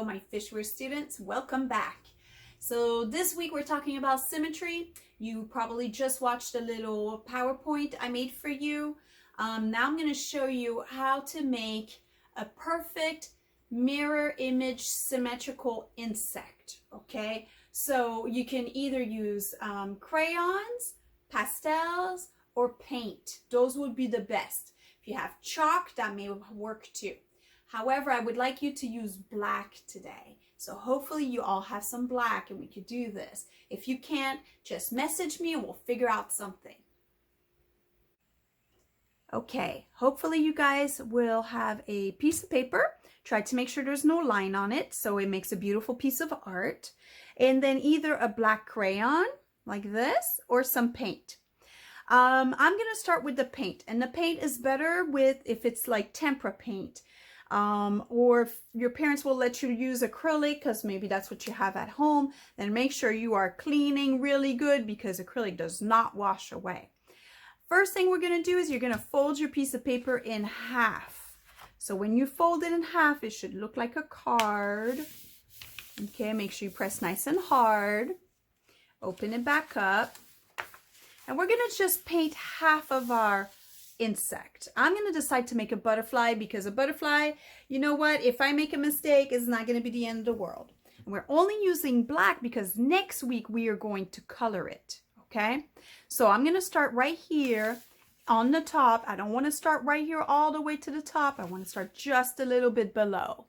My fishware students, welcome back. So this week we're talking about symmetry. You probably just watched a little PowerPoint I made for you. Now I'm going to show you how to make a perfect mirror image symmetrical insect. Okay, so you can either use crayons, pastels, or paint. Those would be the best. If you have chalk, that may work too. However, I would like you to use black today. So hopefully you all have some black and we could do this. If you can't, just message me and we'll figure out something. Okay, hopefully you guys will have a piece of paper. Try to make sure there's no line on it so it makes a beautiful piece of art. And then either a black crayon like this or some paint. I'm going to start with the paint, and the paint is better if it's like tempera paint. Or if your parents will let you use acrylic because maybe that's what you have at home, then make sure you are cleaning really good because acrylic does not wash away. First thing we're going to do is you're going to fold your piece of paper in half. So when you fold it in half, it should look like a card. Okay, make sure you press nice and hard. Open it back up. And we're going to just paint half of our insect. I'm going to decide to make a butterfly because a butterfly, you know what, if I make a mistake, it's not going to be the end of the world. And we're only using black because next week we are going to color it. Okay, so I'm going to start right here on the top. I don't want to start right here all the way to the top. I want to start just a little bit below.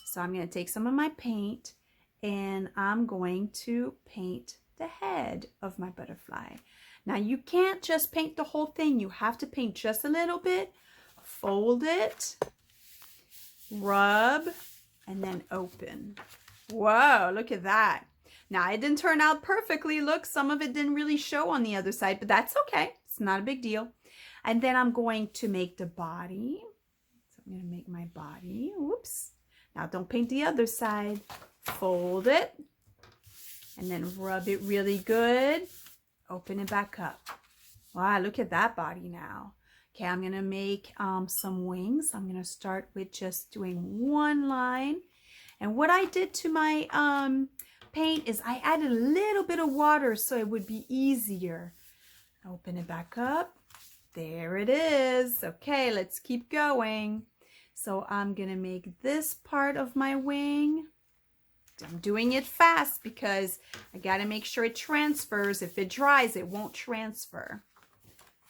So I'm going to take some of my paint and I'm going to paint the head of my butterfly. Now you can't just paint the whole thing. You have to paint just a little bit. Fold it, rub, and then open. Whoa, look at that. Now it didn't turn out perfectly. Look, some of it didn't really show on the other side, but that's okay. It's not a big deal. And then I'm going to make the body. So I'm going to make my body. Whoops. Now don't paint the other side. Fold it. And then rub it really good. Open it back up. Wow, look at that body now. Okay, I'm going to make some wings. I'm going to start with just doing one line. And what I did to my paint is I added a little bit of water so it would be easier. Open it back up. There it is. Okay, let's keep going. So I'm going to make this part of my wing. I'm doing it fast because I got to make sure it transfers. If it dries, it won't transfer.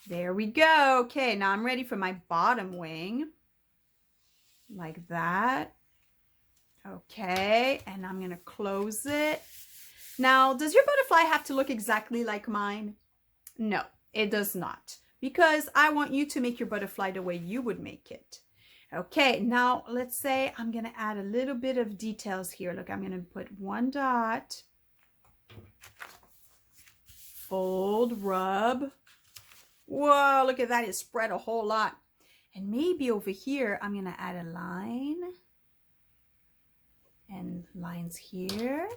There we go. Okay, now I'm ready for my bottom wing. Like that. Okay, and I'm going to close it. Now, does your butterfly have to look exactly like mine? No, it does not. Because I want you to make your butterfly the way you would make it. Okay, now let's say I'm going to add a little bit of details here. Look, I'm going to put one dot, fold, rub. Whoa, look at that. It spread a whole lot. And maybe over here, I'm going to add a line and lines here.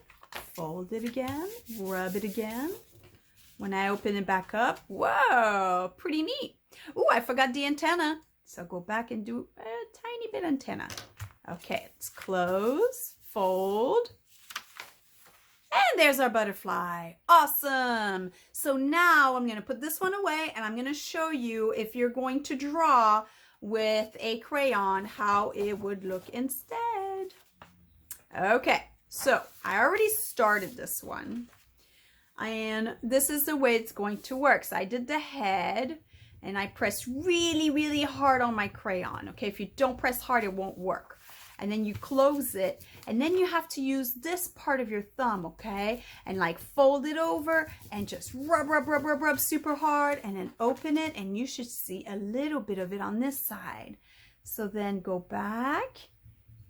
Fold it again, rub it again. When I open it back up, whoa, pretty neat. Oh, I forgot the antenna. So go back and do a tiny bit antenna. Okay, let's close, fold. And there's our butterfly. Awesome. So now I'm going to put this one away and I'm going to show you if you're going to draw with a crayon how it would look instead. Okay, so I already started this one. And this is the way it's going to work. So I did the head. And I press really, really hard on my crayon. Okay, if you don't press hard, it won't work. And then you close it. And then you have to use this part of your thumb, okay? And like fold it over and just rub, rub, rub, rub, rub super hard. And then open it. And you should see a little bit of it on this side. So then go back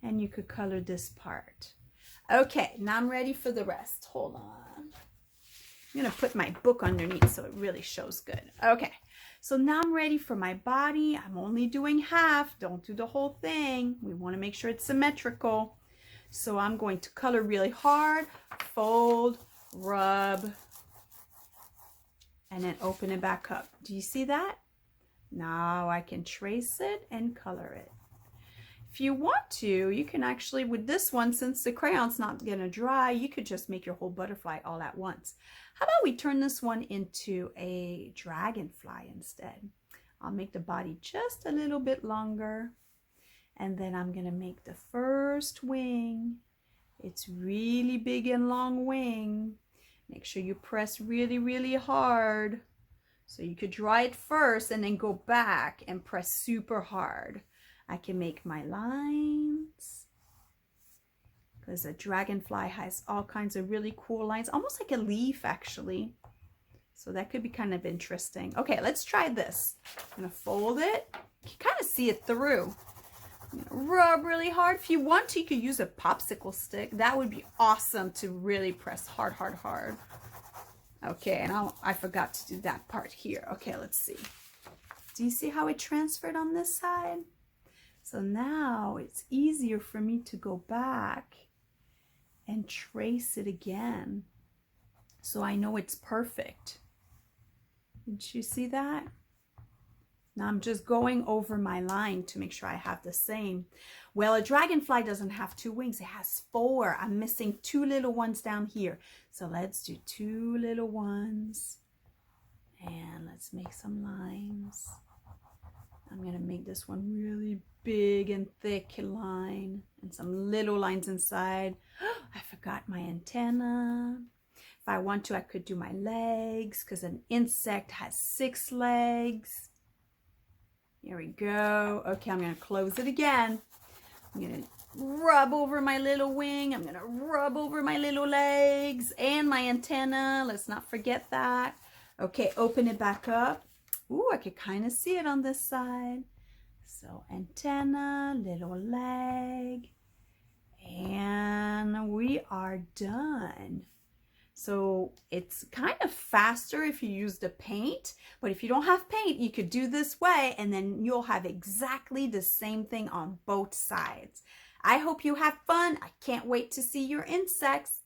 and you could color this part. Okay, now I'm ready for the rest. Hold on. I'm going to put my book underneath so it really shows good. Okay. So now I'm ready for my body. I'm only doing half. Don't do the whole thing. We want to make sure it's symmetrical. So I'm going to color really hard, fold, rub, and then open it back up. Do you see that? Now I can trace it and color it. If you want to, you can actually, with this one, since the crayon's not gonna dry, you could just make your whole butterfly all at once. How about we turn this one into a dragonfly instead? I'll make the body just a little bit longer. And then I'm gonna make the first wing. It's really big and long wing. Make sure you press really, really hard. So you could dry it first and then go back and press super hard. I can make my lines, because a dragonfly has all kinds of really cool lines, almost like a leaf actually. So that could be kind of interesting. Okay, let's try this. I'm gonna fold it. You can kind of see it through. I'm gonna rub really hard. If you want to, you could use a popsicle stick. That would be awesome to really press hard, hard, hard. Okay, and I forgot to do that part here. Okay, let's see. Do you see how it transferred on this side? So now it's easier for me to go back and trace it again, so I know it's perfect. Did you see that? Now I'm just going over my line to make sure I have the same. Well, a dragonfly doesn't have 2 wings, it has 4. I'm missing 2 little ones down here. So let's do 2 little ones. And let's make some lines. I'm gonna make this one really big and thick line and some little lines inside. I forgot my antenna. If I want to, I could do my legs, because an insect has 6 legs. Here we go. Okay, I'm gonna close it again. I'm gonna rub over my little wing. I'm gonna rub over my little legs and my antenna. Let's not forget that. Okay, open it back up. Ooh, I could kind of see it on this side. So antenna, little leg, and we are done. So it's kind of faster if you use the paint, but if you don't have paint, you could do this way and then you'll have exactly the same thing on both sides. I hope you have fun. I can't wait to see your insects.